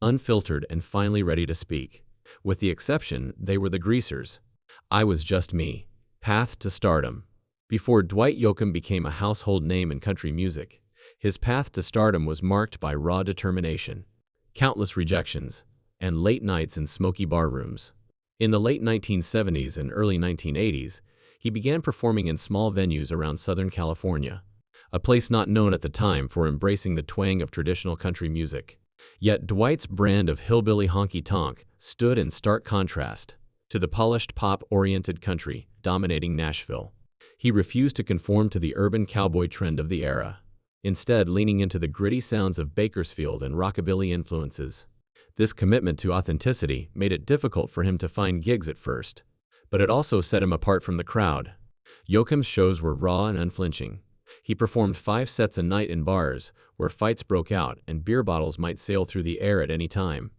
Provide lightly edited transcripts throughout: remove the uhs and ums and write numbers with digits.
unfiltered and finally ready to speak. With the exception, they were the greasers. I was just me. Path to stardom. Before Dwight Yoakam became a household name in country music, his path to stardom was marked by raw determination, countless rejections, and late nights in smoky bar rooms. In the late 1970s and early 1980s, he began performing in small venues around Southern California, a place not known at the time for embracing the twang of traditional country music. Yet Dwight's brand of hillbilly honky-tonk stood in stark contrast to the polished pop-oriented country dominating Nashville. He refused to conform to the urban cowboy trend of the era, instead leaning into the gritty sounds of Bakersfield and rockabilly influences. This commitment to authenticity made it difficult for him to find gigs at first, but it also set him apart from the crowd. Yoakam's shows were raw and unflinching. He performed 5 sets a night in bars, where fights broke out and beer bottles might sail through the air at any time.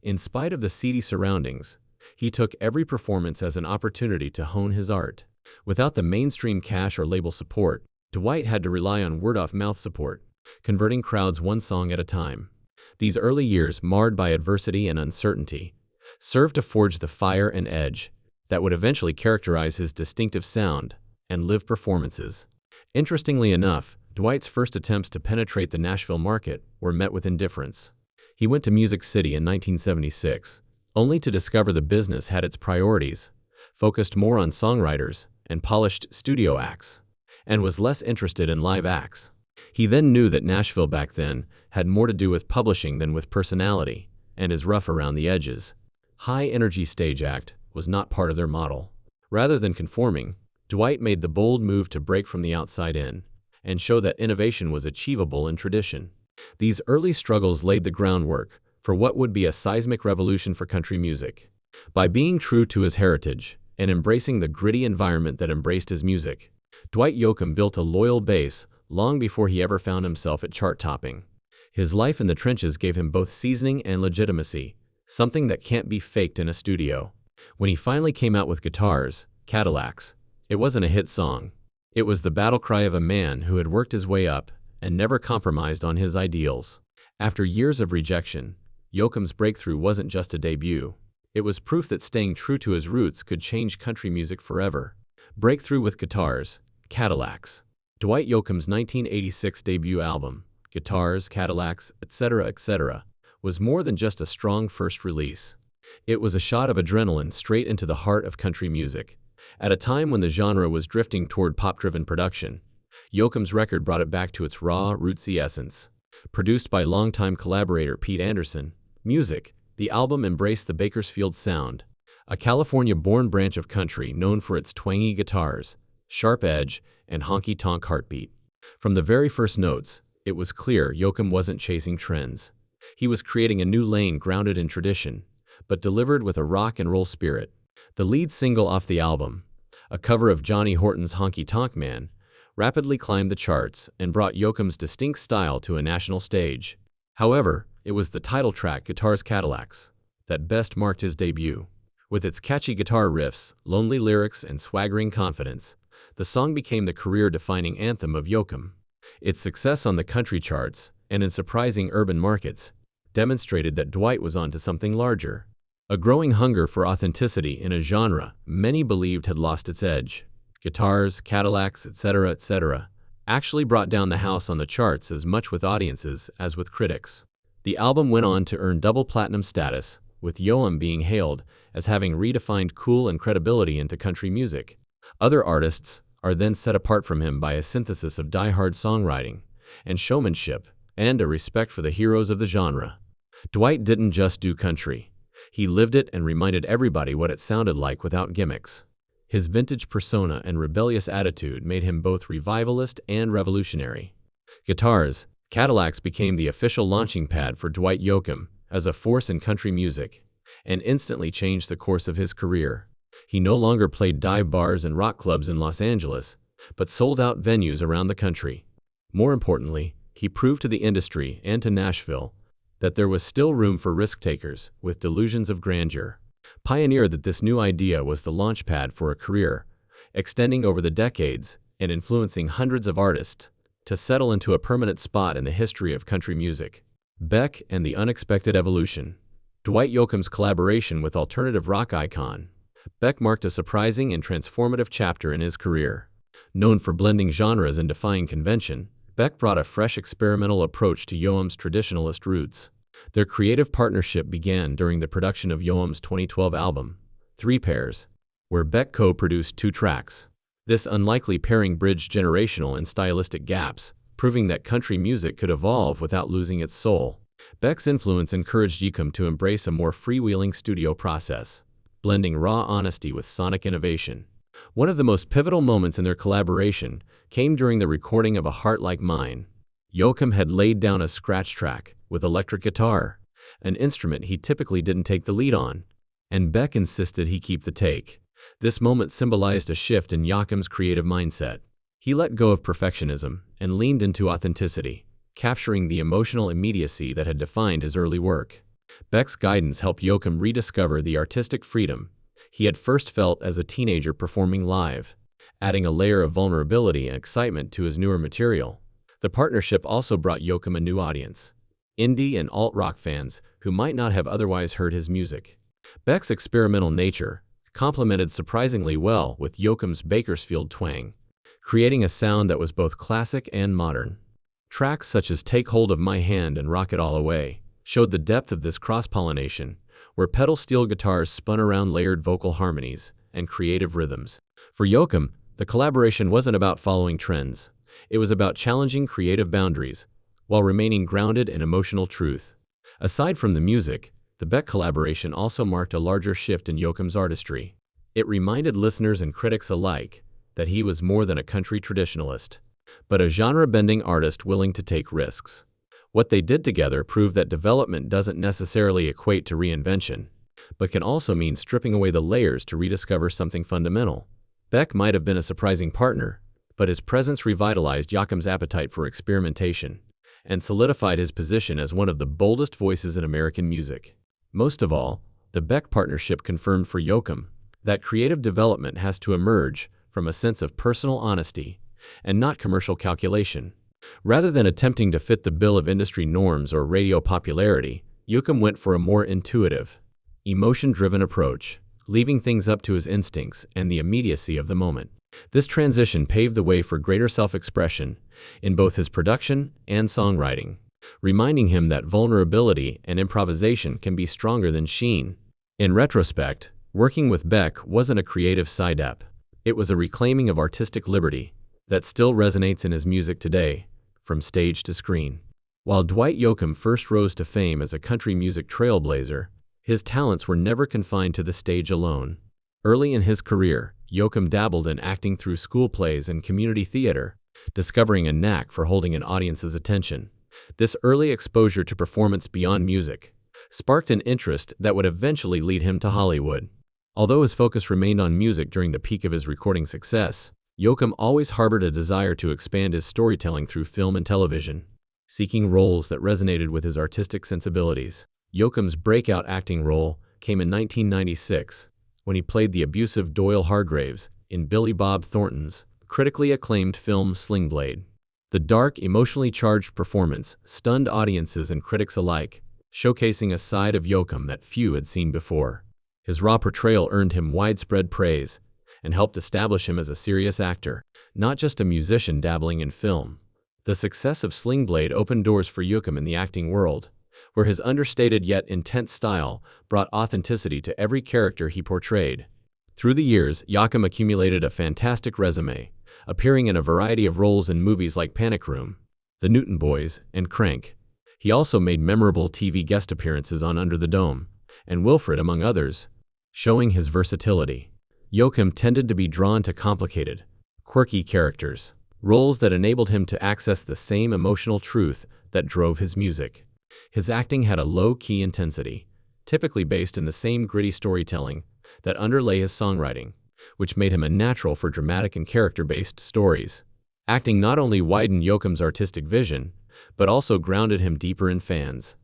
In spite of the seedy surroundings, he took every performance as an opportunity to hone his art. Without the mainstream cash or label support, Dwight had to rely on word-of-mouth support, converting crowds one song at a time. These early years, marred by adversity and uncertainty, served to forge the fire and edge that would eventually characterize his distinctive sound and live performances. Interestingly enough, Dwight's first attempts to penetrate the Nashville market were met with indifference. He went to Music City in 1976, only to discover the business had its priorities, focused more on songwriters and polished studio acts, and was less interested in live acts. He then knew that Nashville back then had more to do with publishing than with personality, and is rough around the edges. High-energy stage act was not part of their model. Rather than conforming, Dwight made the bold move to break from the outside in and show that innovation was achievable in tradition. These early struggles laid the groundwork for what would be a seismic revolution for country music. By being true to his heritage and embracing the gritty environment that embraced his music, Dwight Yoakam built a loyal base long before he ever found himself at chart topping. His life in the trenches gave him both seasoning and legitimacy, something that can't be faked in a studio. When he finally came out with Guitars, Cadillacs, it wasn't a hit song. It was the battle cry of a man who had worked his way up and never compromised on his ideals. After years of rejection, Yoakam's breakthrough wasn't just a debut. It was proof that staying true to his roots could change country music forever. Breakthrough with Guitars, Cadillacs. Dwight Yoakam's 1986 debut album, Guitars, Cadillacs, etc., was more than just a strong first release. It was a shot of adrenaline straight into the heart of country music. At a time when the genre was drifting toward pop-driven production, Yoakam's record brought it back to its raw, rootsy essence. Produced by longtime collaborator Pete Anderson, the album embraced the Bakersfield sound, a California-born branch of country known for its twangy guitars, sharp edge, and honky-tonk heartbeat. From the very first notes, it was clear Yoakam wasn't chasing trends. He was creating a new lane grounded in tradition, but delivered with a rock and roll spirit. The lead single off the album, a cover of Johnny Horton's Honky Tonk Man, rapidly climbed the charts and brought Yoakam's distinct style to a national stage. However, it was the title track, Guitars, Cadillacs, that best marked his debut. With its catchy guitar riffs, lonely lyrics, and swaggering confidence, the song became the career-defining anthem of Yoakam. Its success on the country charts, and in surprising urban markets, demonstrated that Dwight was onto something larger. A growing hunger for authenticity in a genre many believed had lost its edge. Guitars, Cadillacs, etc., actually brought down the house on the charts as much with audiences as with critics. The album went on to earn double platinum status, with Yoakam being hailed as having redefined cool and credibility into country music. Other artists are then set apart from him by a synthesis of die-hard songwriting and showmanship, and a respect for the heroes of the genre. Dwight didn't just do country. He lived it and reminded everybody what it sounded like without gimmicks. His vintage persona and rebellious attitude made him both revivalist and revolutionary. Guitars, Cadillacs became the official launching pad for Dwight Yoakam as a force in country music, and instantly changed the course of his career. He no longer played dive bars and rock clubs in Los Angeles, but sold out venues around the country. More importantly, he proved to the industry and to Nashville that there was still room for risk-takers with delusions of grandeur. Pioneered that this new idea was the launch pad for a career, extending over the decades and influencing hundreds of artists to settle into a permanent spot in the history of country music. Beck and the unexpected evolution. Dwight Yoakam's collaboration with alternative rock icon Beck marked a surprising and transformative chapter in his career. Known for blending genres and defying convention, Beck brought a fresh experimental approach to Yoakam's traditionalist roots. Their creative partnership began during the production of Yoakam's 2012 album, Three Pairs, where Beck co-produced 2 tracks. This unlikely pairing bridged generational and stylistic gaps, proving that country music could evolve without losing its soul. Beck's influence encouraged Yoakam to embrace a more freewheeling studio process, blending raw honesty with sonic innovation. One of the most pivotal moments in their collaboration came during the recording of A Heart Like Mine. Yoakam had laid down a scratch track with electric guitar, an instrument he typically didn't take the lead on, and Beck insisted he keep the take. This moment symbolized a shift in Yoakam's creative mindset. He let go of perfectionism and leaned into authenticity, capturing the emotional immediacy that had defined his early work. Beck's guidance helped Yoakam rediscover the artistic freedom he had first felt as a teenager performing live, adding a layer of vulnerability and excitement to his newer material. The partnership also brought Yoakam a new audience, indie and alt-rock fans who might not have otherwise heard his music. Beck's experimental nature complemented surprisingly well with Yoakam's Bakersfield twang, creating a sound that was both classic and modern. Tracks such as Take Hold of My Hand and Rock It All Away showed the depth of this cross-pollination, where pedal steel guitars spun around layered vocal harmonies and creative rhythms. For Yoakam, the collaboration wasn't about following trends. It was about challenging creative boundaries while remaining grounded in emotional truth. Aside from the music, the Beck collaboration also marked a larger shift in Yoakam's artistry. It reminded listeners and critics alike that he was more than a country traditionalist, but a genre-bending artist willing to take risks. What they did together proved that development doesn't necessarily equate to reinvention, but can also mean stripping away the layers to rediscover something fundamental. Beck might have been a surprising partner, but his presence revitalized Yoakam's appetite for experimentation and solidified his position as one of the boldest voices in American music. Most of all, the Beck partnership confirmed for Yoakam that creative development has to emerge from a sense of personal honesty and not commercial calculation. Rather than attempting to fit the bill of industry norms or radio popularity, Yoakam went for a more intuitive, emotion-driven approach, leaving things up to his instincts and the immediacy of the moment. This transition paved the way for greater self-expression in both his production and songwriting, reminding him that vulnerability and improvisation can be stronger than sheen. In retrospect, working with Beck wasn't a creative side-ep. It was a reclaiming of artistic liberty that still resonates in his music today, from stage to screen. While Dwight Yoakam first rose to fame as a country music trailblazer, his talents were never confined to the stage alone. Early in his career, Yoakam dabbled in acting through school plays and community theater, discovering a knack for holding an audience's attention. This early exposure to performance beyond music sparked an interest that would eventually lead him to Hollywood. Although his focus remained on music during the peak of his recording success, Yoakam always harbored a desire to expand his storytelling through film and television, seeking roles that resonated with his artistic sensibilities. Yoakam's breakout acting role came in 1996, when he played the abusive Doyle Hargraves in Billy Bob Thornton's critically acclaimed film Sling Blade. The dark, emotionally charged performance stunned audiences and critics alike, showcasing a side of Yoakam that few had seen before. His raw portrayal earned him widespread praise and helped establish him as a serious actor, not just a musician dabbling in film. The success of Sling Blade opened doors for Yoakam in the acting world, where his understated yet intense style brought authenticity to every character he portrayed. Through the years, Yoakam accumulated a fantastic resume, appearing in a variety of roles in movies like Panic Room, The Newton Boys, and Crank. He also made memorable TV guest appearances on Under the Dome and Wilfred, among others, showing his versatility. Yoakam tended to be drawn to complicated, quirky characters, roles that enabled him to access the same emotional truth that drove his music. His acting had a low-key intensity, typically based in the same gritty storytelling that underlay his songwriting, which made him a natural for dramatic and character-based stories. Acting not only widened Yoakam's artistic vision, but also grounded him deeper in fans.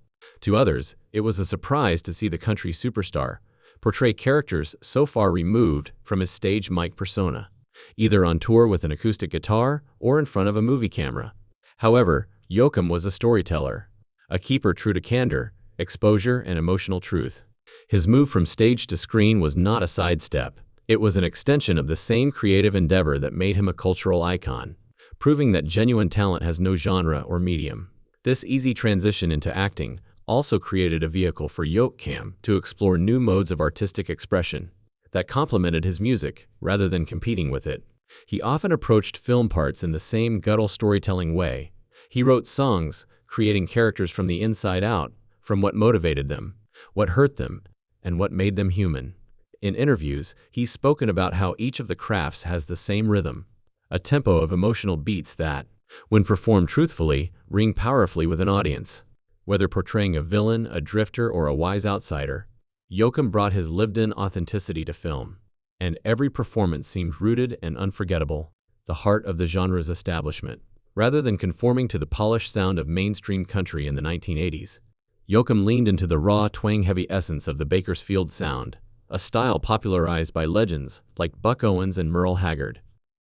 To others, it was a surprise to see the country superstar portray characters so far removed from his stage mic persona, either on tour with an acoustic guitar or in front of a movie camera. However, Yoakam was a storyteller, a keeper true to candor, exposure, and emotional truth. His move from stage to screen was not a sidestep. It was an extension of the same creative endeavor that made him a cultural icon, proving that genuine talent has no genre or medium. This easy transition into acting also created a vehicle for Yoakam to explore new modes of artistic expression that complemented his music rather than competing with it. He often approached film parts in the same guttural storytelling way. He wrote songs, creating characters from the inside out, from what motivated them, what hurt them, and what made them human. In interviews, he's spoken about how each of the crafts has the same rhythm, a tempo of emotional beats that, when performed truthfully, ring powerfully with an audience. Whether portraying a villain, a drifter, or a wise outsider, Yoakam brought his lived-in authenticity to film, and every performance seemed rooted and unforgettable, the heart of the genre's establishment. Rather than conforming to the polished sound of mainstream country in the 1980s, Yoakam leaned into the raw, twang-heavy essence of the Bakersfield sound, a style popularized by legends like Buck Owens and Merle Haggard.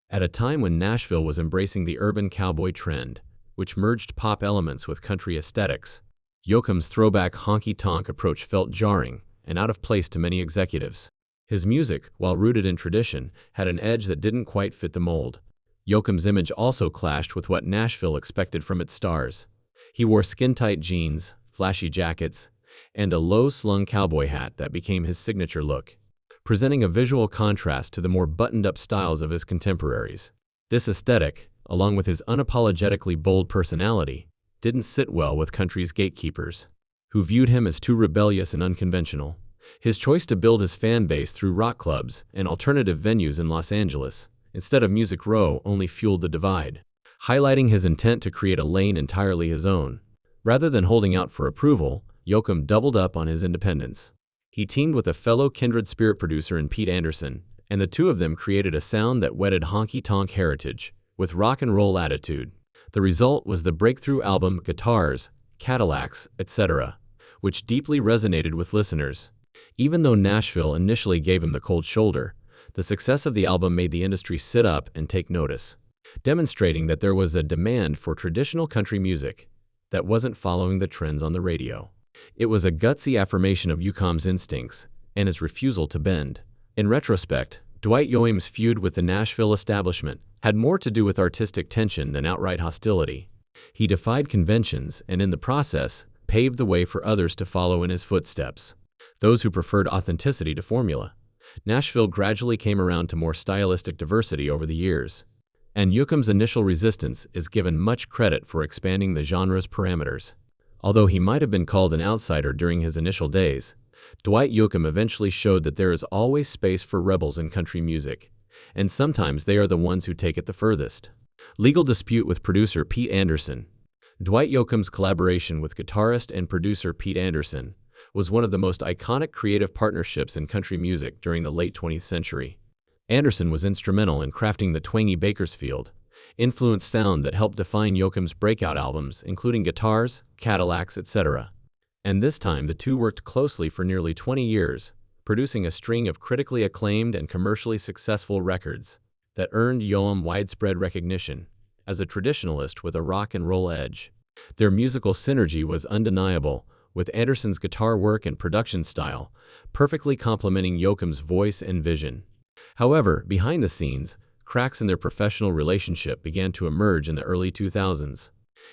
At a time when Nashville was embracing the urban cowboy trend, which merged pop elements with country aesthetics, Yoakam's throwback honky-tonk approach felt jarring and out of place to many executives. His music, while rooted in tradition, had an edge that didn't quite fit the mold. Yoakam's image also clashed with what Nashville expected from its stars. He wore skin-tight jeans, flashy jackets, and a low-slung cowboy hat that became his signature look, presenting a visual contrast to the more buttoned-up styles of his contemporaries. This aesthetic, along with his unapologetically bold personality, didn't sit well with country's gatekeepers, who viewed him as too rebellious and unconventional. His choice to build his fan base through rock clubs and alternative venues in Los Angeles, instead of Music Row, only fueled the divide, highlighting his intent to create a lane entirely his own. Rather than holding out for approval, Yoakam doubled up on his independence. He teamed with a fellow kindred spirit producer in Pete Anderson, and the two of them created a sound that wedded honky-tonk heritage with rock and roll attitude. The result was the breakthrough album Guitars, Cadillacs, etc., which deeply resonated with listeners. Even though Nashville initially gave him the cold shoulder, the success of the album made the industry sit up and take notice, demonstrating that there was a demand for traditional country music that wasn't following the trends on the radio. It was a gutsy affirmation of Yoakam's instincts and his refusal to bend. In retrospect, Dwight Yoakam's feud with the Nashville establishment had more to do with artistic tension than outright hostility. He defied conventions and, in the process, paved the way for others to follow in his footsteps, those who preferred authenticity to formula. Nashville gradually came around to more stylistic diversity over the years, and Yoakam's initial resistance is given much credit for expanding the genre's parameters. Although he might have been called an outsider during his initial days, Dwight Yoakam eventually showed that there is always space for rebels in country music, and sometimes they are the ones who take it the furthest. Legal dispute with producer Pete Anderson. Dwight Yoakam's collaboration with guitarist and producer Pete Anderson was one of the most iconic creative partnerships in country music during the late 20th century. Anderson was instrumental in crafting the twangy Bakersfield influenced sound that helped define Yoakam's breakout albums, including Guitars, Cadillacs, etc. And this time the two worked closely for nearly 20 years, producing a string of critically acclaimed and commercially successful records that earned Yoakam widespread recognition as a traditionalist with a rock and roll edge. Their musical synergy was undeniable, with Anderson's guitar work and production style perfectly complementing Yoakam's voice and vision. However, behind the scenes, cracks in their professional relationship began to emerge in the early 2000s.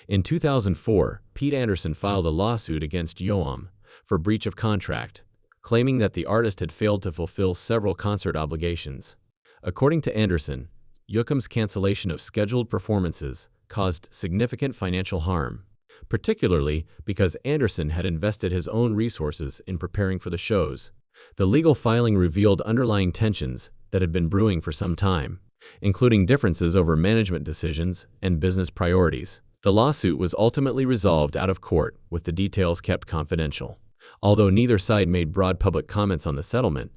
In 2004, Pete Anderson filed a lawsuit against Yoakam for breach of contract, claiming that the artist had failed to fulfill several concert obligations. According to Anderson, Yoakam's cancellation of scheduled performances caused significant financial harm, particularly because Anderson had invested his own resources in preparing for the shows. The legal filing revealed underlying tensions that had been brewing for some time, including differences over management decisions and business priorities. The lawsuit was ultimately resolved out of court, with the details kept confidential. Although neither side made broad public comments on the settlement,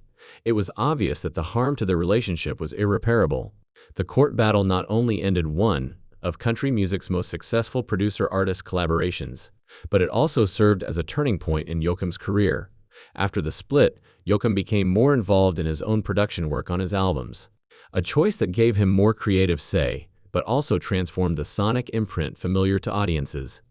it was obvious that the harm to their relationship was irreparable. The court battle not only ended one of country music's most successful producer-artist collaborations, but it also served as a turning point in Yoakam's career. After the split, Yoakam became more involved in his own production work on his albums, a choice that gave him more creative say, but also transformed the sonic imprint familiar to audiences.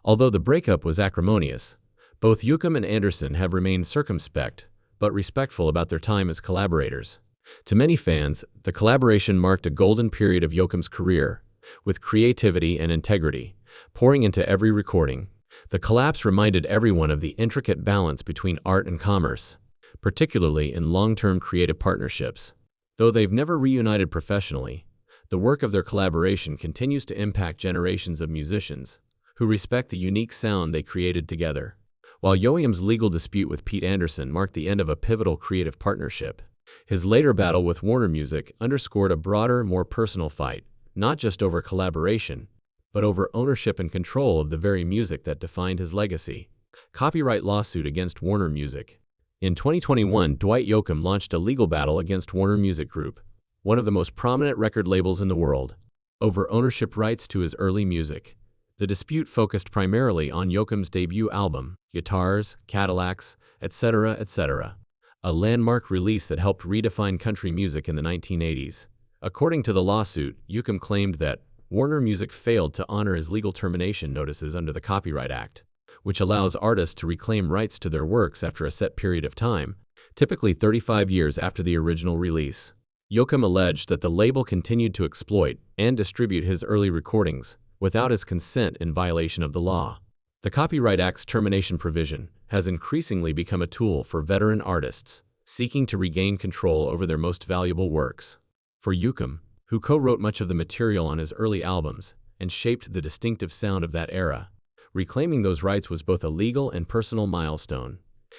Although the breakup was acrimonious, both Yoakam and Anderson have remained circumspect, but respectful about their time as collaborators. To many fans, the collaboration marked a golden period of Yoakam's career, with creativity and integrity pouring into every recording. The collapse reminded everyone of the intricate balance between art and commerce, particularly in long-term creative partnerships. Though they've never reunited professionally, the work of their collaboration continues to impact generations of musicians who respect the unique sound they created together. While Yoakam's legal dispute with Pete Anderson marked the end of a pivotal creative partnership, his later battle with Warner Music underscored a broader, more personal fight, not just over collaboration, but over ownership and control of the very music that defined his legacy. Copyright lawsuit against Warner Music. In 2021, Dwight Yoakam launched a legal battle against Warner Music Group, one of the most prominent record labels in the world, over ownership rights to his early music. The dispute focused primarily on Yoakam's debut album, Guitars, Cadillacs, etc., etc., a landmark release that helped redefine country music in the 1980s. According to the lawsuit, Yoakam claimed that Warner Music failed to honor his legal termination notices under the Copyright Act, which allows artists to reclaim rights to their works after a set period of time, typically 35 years after the original release. Yoakam alleged that the label continued to exploit and distribute his early recordings without his consent in violation of the law. The Copyright Act's termination provision has increasingly become a tool for veteran artists seeking to regain control over their most valuable works. For Yoakam, who co-wrote much of the material on his early albums and shaped the distinctive sound of that era, reclaiming those rights was both a legal and personal milestone.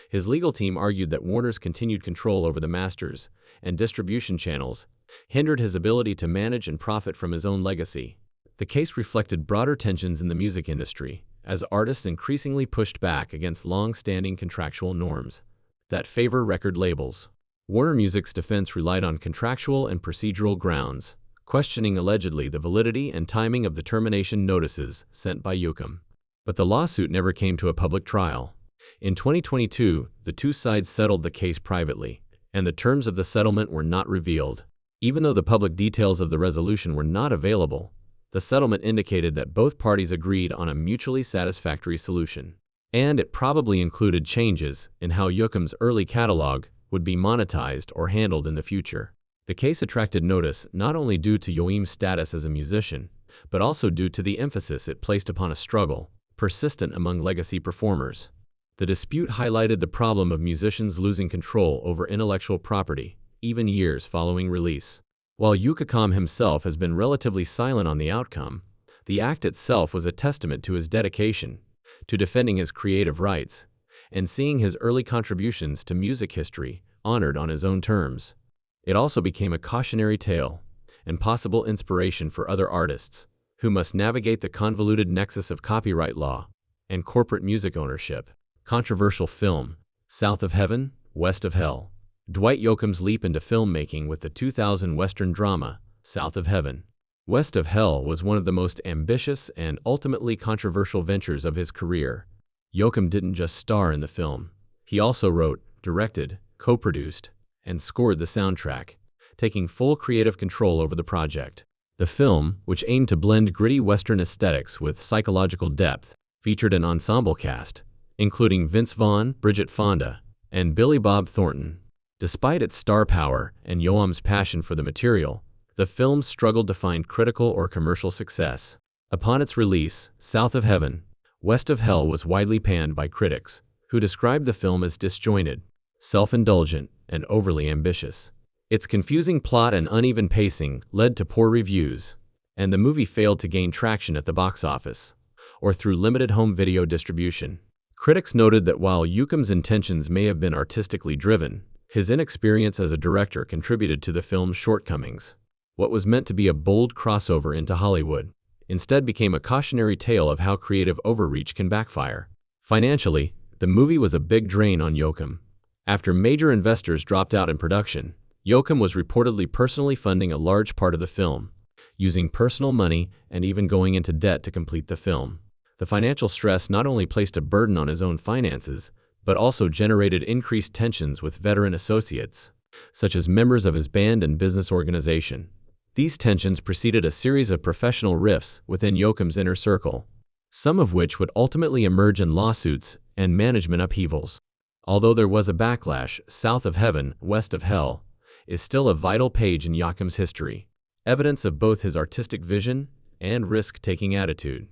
His legal team argued that Warner's continued control over the masters and distribution channels hindered his ability to manage and profit from his own legacy. The case reflected broader tensions in the music industry, as artists increasingly pushed back against long-standing contractual norms that favor record labels. Warner Music's defense relied on contractual and procedural grounds, questioning allegedly the validity and timing of the termination notices sent by Yoakam. But the lawsuit never came to a public trial. In 2022, the two sides settled the case privately, and the terms of the settlement were not revealed. Even though the public details of the resolution were not available, the settlement indicated that both parties agreed on a mutually satisfactory solution. And it probably included changes in how Yoakam's early catalog would be monetized or handled in the future. The case attracted notice not only due to Yoakam's status as a musician, but also due to the emphasis it placed upon a struggle persistent among legacy performers. The dispute highlighted the problem of musicians losing control over intellectual property, even years following release. While Yoakam himself has been relatively silent on the outcome, the act itself was a testament to his dedication to defending his creative rights and seeing his early contributions to music history honored on his own terms. It also became a cautionary tale and possible inspiration for other artists who must navigate the convoluted nexus of copyright law and corporate music ownership. Controversial film, South of Heaven, West of Hell. Dwight Yoakam's leap into filmmaking with the 2000 Western drama, South of Heaven, West of Hell was one of the most ambitious and ultimately controversial ventures of his career. Yoakam didn't just star in the film. He also wrote, directed, co-produced, and scored the soundtrack, taking full creative control over the project. The film, which aimed to blend gritty Western aesthetics with psychological depth, featured an ensemble cast, including Vince Vaughn, Bridget Fonda, and Billy Bob Thornton. Despite its star power and Yoakam's passion for the material, the film struggled to find critical or commercial success. Upon its release, South of Heaven, West of Hell was widely panned by critics, who described the film as disjointed, self-indulgent, and overly ambitious. Its confusing plot and uneven pacing led to poor reviews, and the movie failed to gain traction at the box office or through limited home video distribution. Critics noted that while Yoakam's intentions may have been artistically driven, his inexperience as a director contributed to the film's shortcomings. What was meant to be a bold crossover into Hollywood instead became a cautionary tale of how creative overreach can backfire. Financially, the movie was a big drain on Yoakam. After major investors dropped out in production, Yoakam was reportedly personally funding a large part of the film, using personal money and even going into debt to complete the film. The financial stress not only placed a burden on his own finances, but also generated increased tensions with veteran associates, such as members of his band and business organization. These tensions preceded a series of professional rifts within Yoakam's inner circle. some of which would ultimately emerge in lawsuits and management upheavals. Although there was a backlash, South of Heaven, West of Hell is still a vital page in Yoakam's history, evidence of both his artistic vision and risk-taking attitude.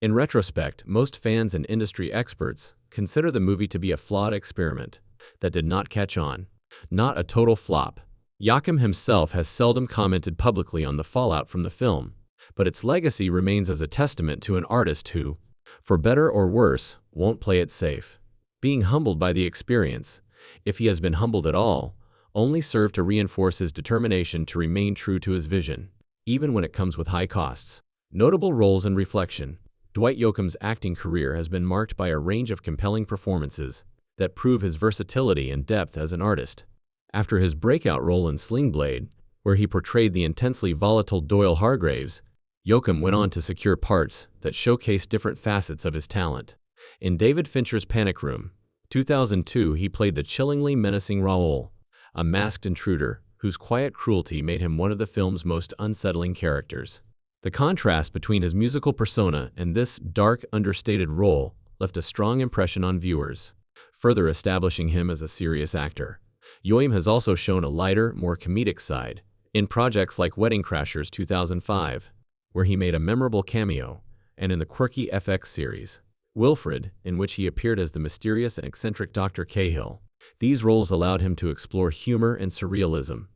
In retrospect, most fans and industry experts consider the movie to be a flawed experiment that did not catch on, not a total flop. Yoakam himself has seldom commented publicly on the fallout from the film, but its legacy remains as a testament to an artist who, for better or worse, won't play it safe. Being humbled by the experience, if he has been humbled at all, only served to reinforce his determination to remain true to his vision, even when it comes with high costs. Notable roles and reflection. Dwight Yoakam's acting career has been marked by a range of compelling performances that prove his versatility and depth as an artist. After his breakout role in Sling Blade, where he portrayed the intensely volatile Doyle Hargraves, Yoakam went on to secure parts that showcased different facets of his talent. In David Fincher's Panic Room, 2002, he played the chillingly menacing Raoul, a masked intruder whose quiet cruelty made him one of the film's most unsettling characters. The contrast between his musical persona and this dark, understated role left a strong impression on viewers, further establishing him as a serious actor. Yoakam has also shown a lighter, more comedic side in projects like Wedding Crashers 2005, where he made a memorable cameo, and in the quirky FX series Wilfred, in which he appeared as the mysterious and eccentric Dr. Cahill. These roles allowed him to explore humor and surrealism,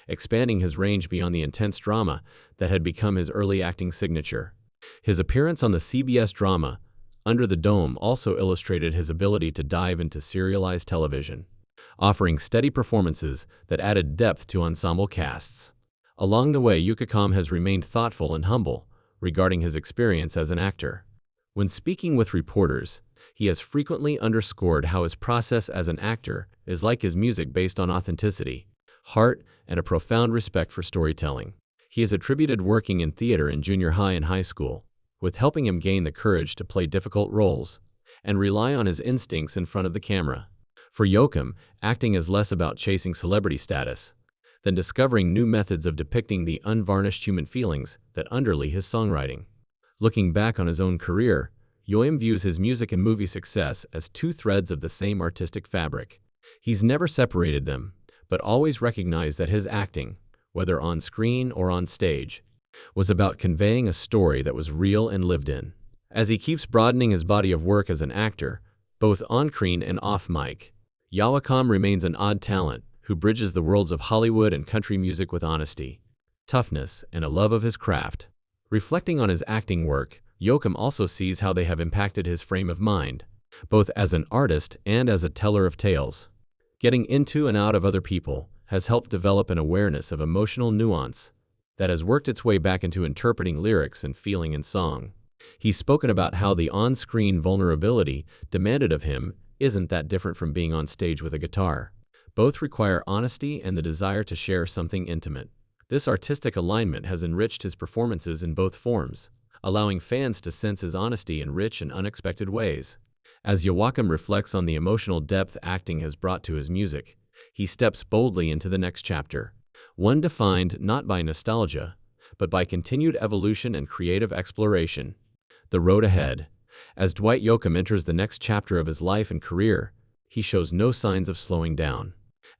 expanding his range beyond the intense drama that had become his early acting signature. His appearance on the CBS drama Under the Dome also illustrated his ability to dive into serialized television, offering steady performances that added depth to ensemble casts. Along the way, Yoakam has remained thoughtful and humble regarding his experience as an actor. When speaking with reporters, he has frequently underscored how his process as an actor is like his music, based on authenticity, heart, and a profound respect for storytelling. He has attributed working in theater in junior high and high school with helping him gain the courage to play difficult roles and rely on his instincts in front of the camera. For Yoakam, acting is less about chasing celebrity status than discovering new methods of depicting the unvarnished human feelings that underlie his songwriting. Looking back on his own career, Yoakam views his music and movie success as two threads of the same artistic fabric. He's never separated them, but always recognized that his acting, whether on screen or on stage, was about conveying a story that was real and lived in. As he keeps broadening his body of work as an actor, both on-screen and off-mic, Yoakam remains an odd talent who bridges the worlds of Hollywood and country music with honesty, toughness, and a love of his craft. Reflecting on his acting work, Yoakam also sees how they have impacted his frame of mind, both as an artist and as a teller of tales. Getting into and out of other people has helped develop an awareness of emotional nuance that has worked its way back into interpreting lyrics and feeling in song. He's spoken about how the on-screen vulnerability demanded of him isn't that different from being on stage with a guitar. Both require honesty and the desire to share something intimate. This artistic alignment has enriched his performances in both forms, allowing fans to sense his honesty in rich and unexpected ways. As Yoakam reflects on the emotional depth acting has brought to his music, he steps boldly into the next chapter, one defined not by nostalgia, but by continued evolution and creative exploration. The road ahead. As Dwight Yoakam enters the next chapter of his life and career, he shows no signs of slowing down.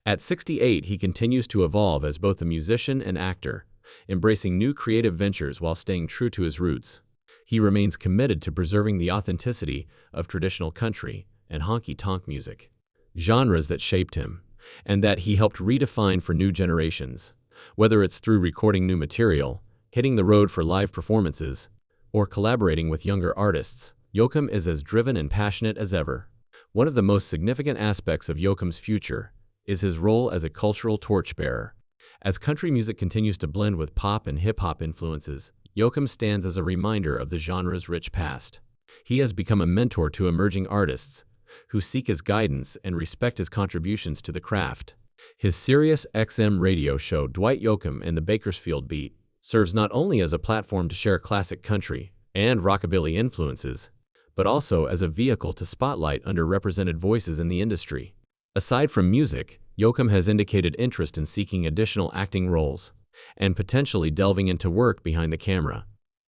At 68, he continues to evolve as both a musician and actor, embracing new creative ventures while staying true to his roots. He remains committed to preserving the authenticity of traditional country and honky-tonk music, genres that shaped him, and that he helped redefine for new generations. Whether it's through recording new material, hitting the road for live performances, or collaborating with younger artists, Yoakam is as driven and passionate as ever. One of the most significant aspects of Yoakam's future is his role as a cultural torchbearer. As country music continues to blend with pop and hip-hop influences, Yoakam stands as a reminder of the genre's rich past. He has become a mentor to emerging artists who seek his guidance and respect his contributions to the craft. His Sirius XM radio show, Dwight Yoakam and the Bakersfield Beat, serves not only as a platform to share classic country and rockabilly influences, but also as a vehicle to spotlight underrepresented voices in the industry. Aside from music, Yoakam has indicated interest in seeking additional acting roles and potentially delving into work behind the camera.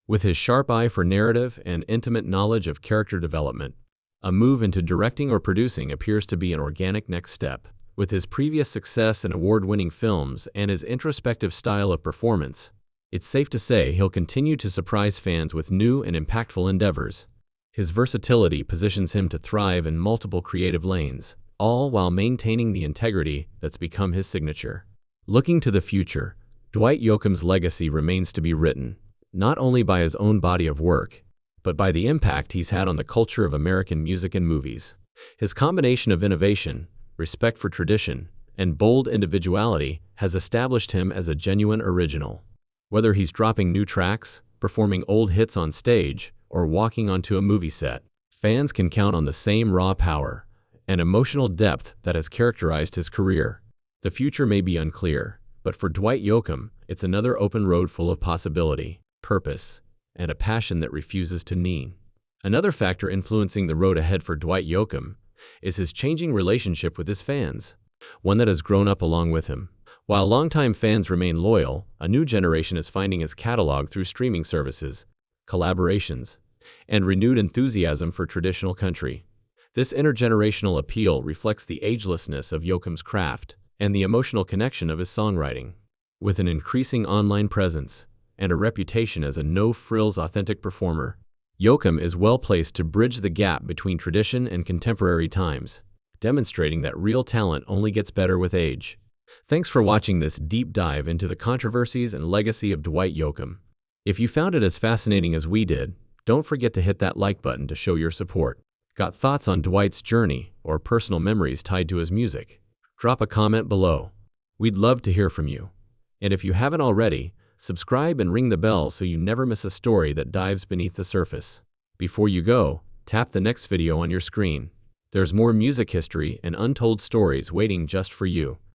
With his sharp eye for narrative and intimate knowledge of character development, a move into directing or producing appears to be an organic next step. With his previous success in award-winning films and his introspective style of performance, it's safe to say he'll continue to surprise fans with new and impactful endeavors. His versatility positions him to thrive in multiple creative lanes, all while maintaining the integrity that's become his signature. Looking to the future, Dwight Yoakam's legacy remains to be written, not only by his own body of work, but by the impact he's had on the culture of American music and movies. His combination of innovation, respect for tradition, and bold individuality has established him as a genuine original. Whether he's dropping new tracks, performing old hits on stage, or walking onto a movie set, fans can count on the same raw power and emotional depth that has characterized his career. The future may be unclear, but for Dwight Yoakam, it's another open road full of possibility, purpose, and a passion that refuses to knead. Another factor influencing the road ahead for Dwight Yoakam is his changing relationship with his fans, one that has grown up along with him. While longtime fans remain loyal, a new generation is finding his catalog through streaming services, collaborations, and renewed enthusiasm for traditional country. This intergenerational appeal reflects the agelessness of Yoakam's craft and the emotional connection of his songwriting. With an increasing online presence and a reputation as a no-frills authentic performer, Yoakam is well placed to bridge the gap between tradition and contemporary times, demonstrating that real talent only gets better with age. Thanks for watching this deep dive into the controversies and legacy of Dwight Yoakam. If you found it as fascinating as we did, don't forget to hit that like button to show your support. Got thoughts on Dwight's journey or personal memories tied to his music? Drop a comment below. We'd love to hear from you. And if you haven't already, subscribe and ring the bell so you never miss a story that dives beneath the surface. Before you go, tap the next video on your screen. There's more music history and untold stories waiting just for you.